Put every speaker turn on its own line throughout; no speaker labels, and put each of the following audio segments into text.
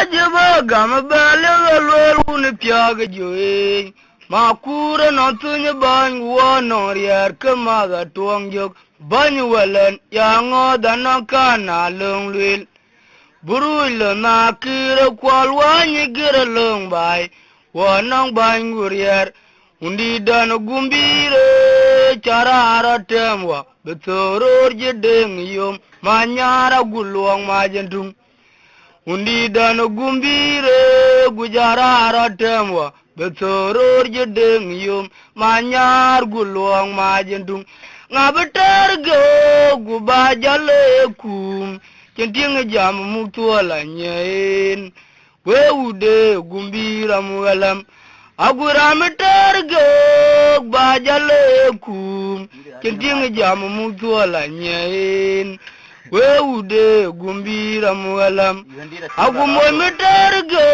Ajiba gama bale uni piaga joe. Makura no tunya bany wono rier kemaga tuang jok. Bany walen yango dana kana lung lwil. Buruilo na kira kwal wanyi gira lung bay. Wanang bany gurier. Undi dana gumbire charara temwa. Betoror jedeng yom manyara guluang majentung. Undi dana gumbire gujarara temwa. Betoror jedeng yom manyar guluang majentung. Ngabeterge gubajale kum. Kenting jam mutuala nyain. Weude gumbira mualam. Agurameterge bajale kum. Kenting jam mutuala nyain. Weude gumbira mualam. Agumoy meterge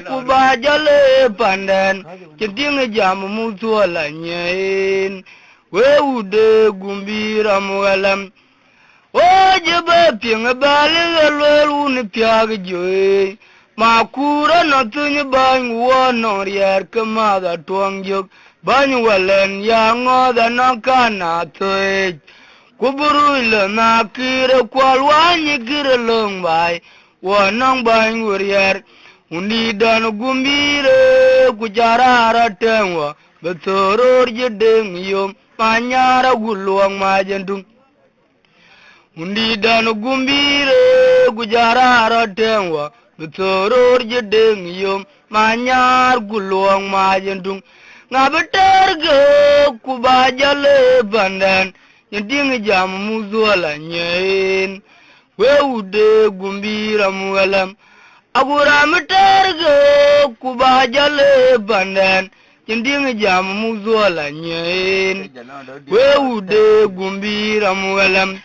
kubajale pandan. Kenting jam mutuala nyain. Weude gumbira mualam. Ojiba pinga bali galwelu ni piaga joe. Makura no tunyi bany wono rier kemaga tuang jok. Bany walen yango da nakana toej. Kuburuilo na kira kwal wanyi kira lung bay. Wanang bany wurier. Undi dana gumbire kujarara tengwa. Betoror jedeng yom manyara guluang majentung. Undi dana gumbire gujarara tengwa. Betoror jedeng yom manyar guluang majentung. Ngabeterge kubajale bandan. Yenting jam muzuala nyain. Weude gumbira mualam. Agurameterge kubajale bandan. Yenting jam muzuala nyain. Weude gumbira mualam.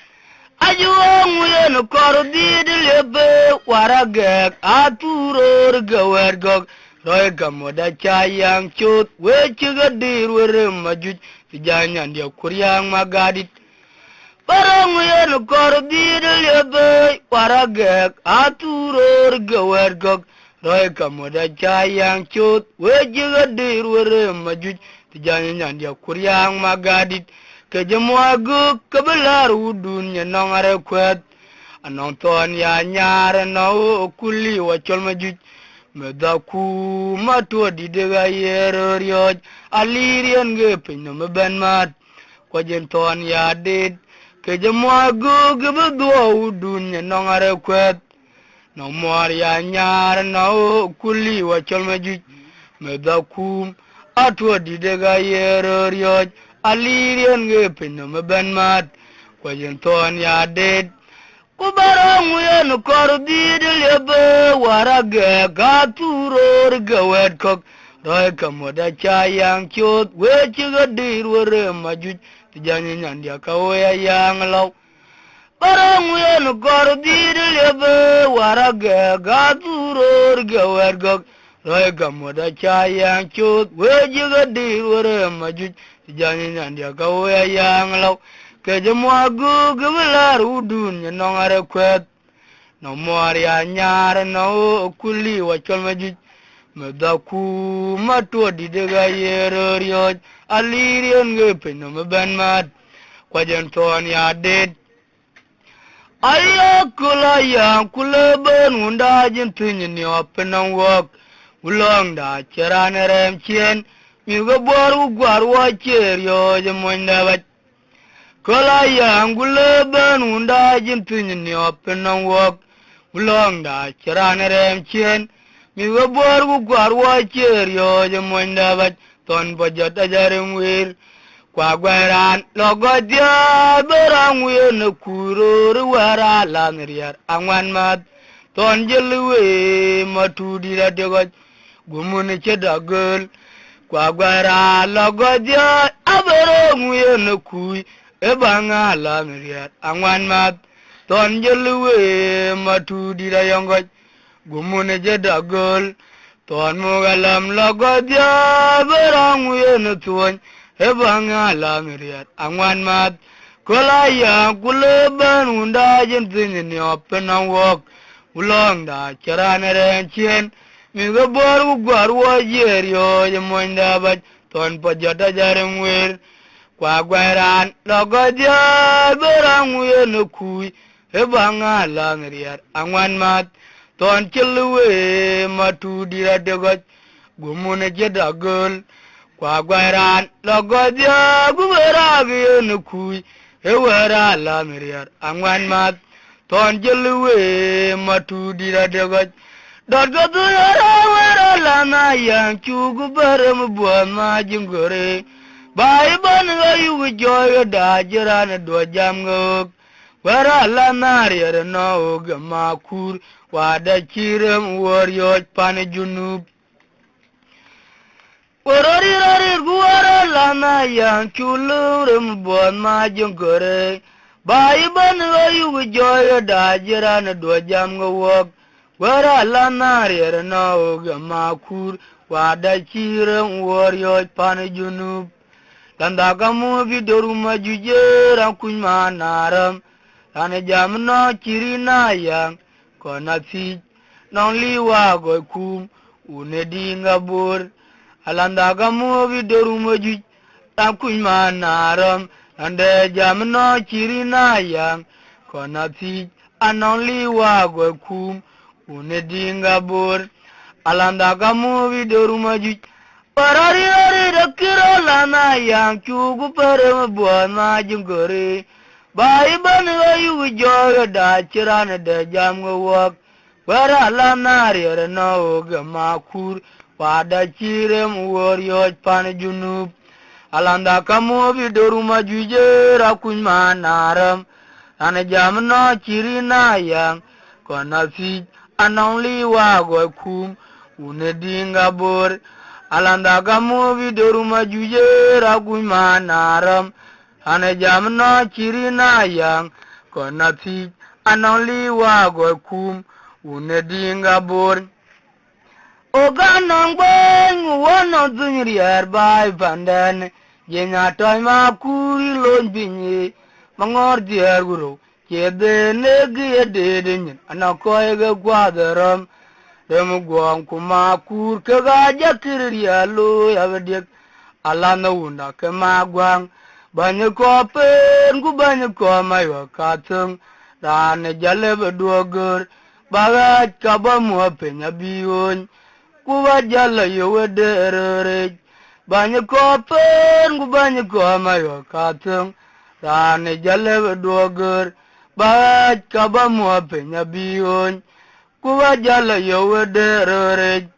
Ajuang yen kordi dilebe waragek aturor gawergok. Roy gamoda chayang chut wechiga dirwere majuj. Tijanyan dia kuryang magadit. Parang yen kordi dilebe waragek aturor gawergok. Roy gamoda chayang chut wechiga dirwere majuj. Tijanyan dia kuryang magadit. Kejemwagu kebelar udun nyenong are kwet. Anong ton ya nyare no kuli wachol majuj. Medaku matua didega yero rioj. Alirian ge pinyo meben mat. Kwajen ton ya did. Kejemwagu kebedua udun nyenong are kwet. No mwar ya nyare no kuli wachol majuj. Medaku atua didega yero rioj. Alirian ge pinyo meben mat. Kwajen ton ya did. Kubarang yen kordi dilebe warage gaturor gawet kok. Roy kamoda chayang chut wechiga dirwere majuj. Tijanyi nyandia kawaya yang law. Barang yen kordi dilebe warage gaturor gawet kok. Roy kamoda chayang chut wechiga dirwere majuj. Tijanyi nyandia kawaya yang law. Kejemwagu gebelar udun nyenong are kwet. No mwar ya nyare no kuli wachol majuj. Medaku matua didega yero rioj. Alirian ge pinyo meben mat. Kwajen ton ya did. Aya kula yang kuleben unda jintunyi ni wapenang wak. Ulang da cerane rem chien. Miga boru gwar wacher yo jemoinda bach. Kala yang guleben unda jintunyi ni wapenang wak. Ulang da cerane rem chien. Miga boru gwar wacher yo jemoinda bach. Ton bajat ajarim wir. Kwa gweran logot ya berang wir ne kuror wara lanriar angwan mat. Ton jelwe matudi da degot. Gumuni chedagel. Kwa gweran logot ya aberang wir ne kuy. Ebanga lanriar angwan mat. Ton jelwe matudi da yongot. Gumuni chedagel. Ton mugalam logot ya berang wir ne tuony. Ebanga langriat angwan mat. Kala yang kuleben unda jintunyi ni wapenang wak. ulong da charana ren chien mi ga bor u gwar wo jer yo je monda ba ton po jota jarem wer kwa gwaran logo dia berang ye no kui e banga lang riar angwan mat ton chilwe matu dira de go gumune je dagol kwa gwaran logo dia gubera ye no kui e wera lang riar angwan mat ton chilwe matu dira de go dot go yara wera lana yang chu guberem bo ma jingore bai ban ga yu joy da jirana do jam ngok wara la narier no ga makur wa da chirem wor yo pan junub orori rori guara la na yang chulurem bon ma jongore bai ban ga yu joy da jirana do jam ngok wara la narier no ga makur wa da chirem wor yo pan junub tanda kamu vidoru majujera kunyma naram tane jamno chirina yang kona fi non liwa go kum unedinga bor alanda kamu vidoru majuj tam kunyma naram tande jamno chirina yang kona fi anon liwa go kum unedinga bor alanda kamu vidoru majuj parari ari rakiro lana yang cukup perem buat majung kore bai ban ayu joy da cirana da jam ngwak para lana ri no gamakur pada cirem warrior pan junub alanda kamu bidoru majuje rakun manaram ana jam no cirina yang kona fi anongli wa go kum unedinga bor alanda kamu vidoru majuje ragun manaram ane jamno chirina yang kona fi anoli wa go kum unedinga bor oganang bang wono dunyri arbai pandan yenya toy ma kuri lon binyi mangor dier guru kede negi ededin anakoy ga gwadaram Demu guang kuma kur ke gaja kiriya lo ya vedik alana una ke magwang banyak kopen ku banyak komai wakatung dan jale berduagur bagat kabamu apenya biun ku wajala yo wederere banyak kopen ku banyak komai wakatung dan jale berduagur bagat kabamu apenya biun kuwa jala yowe derere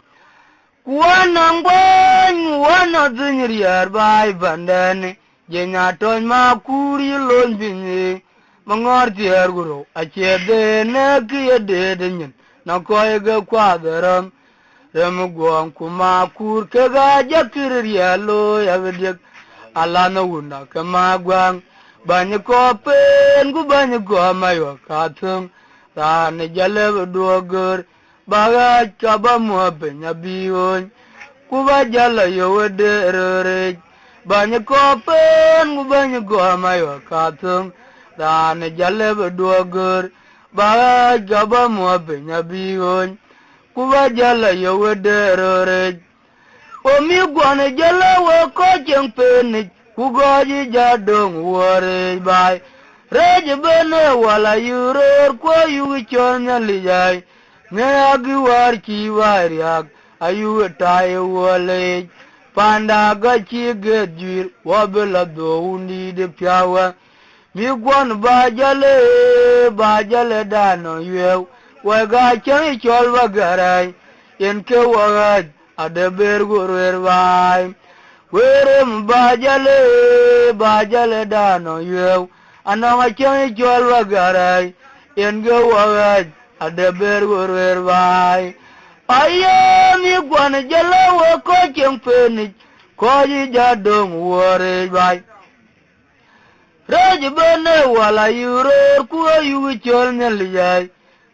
kuwa nangwan wana zinyir yarbai bandane jenya ton ma kuri lon binye mangor tiar guro achede ne kiye dedenyen na koye ge kwadaram remu gwang kuma kur ke ga jakirir yalo yavedek alana wunda ke magwang banye kopen gu banye gomayo katung Tane jale duagur baga chaba muapenya bion kuba jala yowe derere banye kopen kubanye goma yo katung tane jale duagur baga chaba muapenya bion kuba jala yowe derere omi gwane jala we ko chengpeni kugoji jadong wore bai Reje bene wala yuror kwa yugi chonya lijay ne agi war ki wariak ayu taye wale panda ga chi gedjir wabela do undi de piawa mi gwan bajale dano yew waga chani chol wagarai yen ke waga ade bergurwer vai werem bajale dano yew Anong achang chol wagarai yen ge wagaj ade bergurwer vai aye mi gwan jala we ko chempeni ko ji jadong wore vai rej bene wala yuror ku ayu chol nyalijay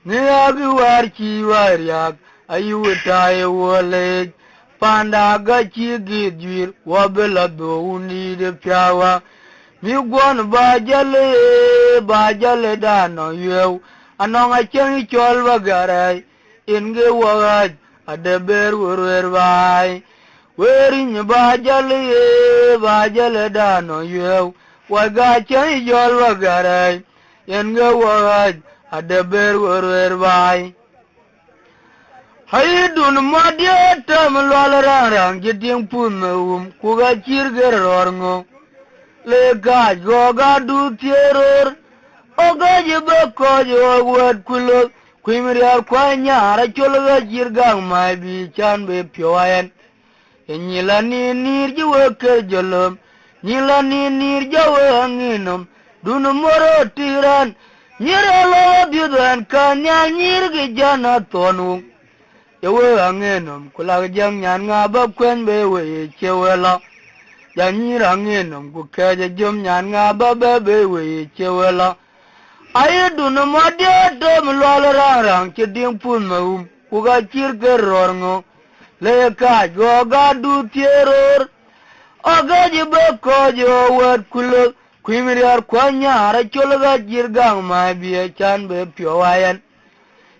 ni agi war chi wariak ayu taye wole panda ga chi gidjir wabela do uni de piawa mi gwan bajale dano yew anong a chang chol bagare inge wagaj adaber wurwer bai werin bajale dano yew waga chang chol bagare inge wagaj adaber wurwer bai Haidun madya tam lwalarang jiting punum kuga chirger orngo le gaj goga du terror oga jibe kojo wad kulo kwimriar kwanya ra cholga jirgang mai bi chan be pyoyen nyila ni nir jiwe ke jolom nyila ni nir jawe anginom dun moro tiran nyira lo bidan kanya nyirgi jana tonu Yawe angenom kula jang nyan nga ba kwen be we chewela Yanyi rangenom ku kaja jom nyan nga ba be we chewela Ayedu no madya dom lwala rang cheding pun ku ga chir ke rorngo le ka go ga du tieror aga jibe ko jo wat kulo kwimiriar kwanya ra cholga jirgang ma bi chan be pyowayan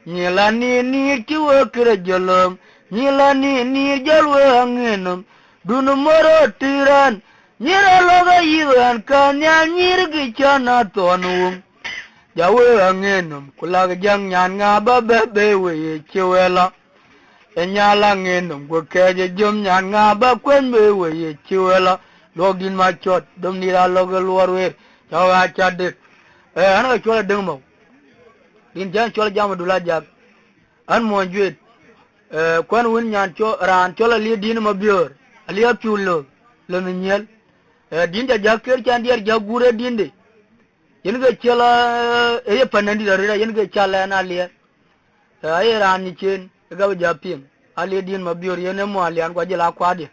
Nyila ni kiwe kira jolom Nyila ni jalwe angenom Dunu moro tiran Nyira loga yiwan kanya nyirgi chana tonu Jawe angenom kulaga jang nyan nga ba bebe weye chewela Enyala angenom kwa keje jom nyan nga ba kwen be weye chewela Login ma chot dum nira loga luarwer Jawa chadik Ano chola dengmo Din jan chola jama dula jak An monjuit Kwan win nyan ran chola li din ma bior Alia chulo Lo minyel Din ja jakir chan diar jagure din de Yen ga chola Eye panandi darira yen ga chala na alia Aye ran ni chen Ga japim Alia din ma bior yen mo alian kwa jela kwa de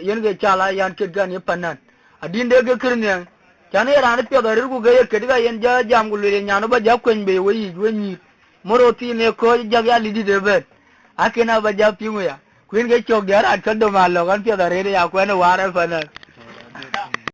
yen ga chala yan kit gan ye panan Adin de ga kirnyang Chane ran pyo darir ku ga ye kediga yen ja jam gulu nyano ba jakwen be we Moroti ne ko jagya lidi debet akena baja pingu ya kuin ge chok gara kando malo kan pia dare ya ko na wara fana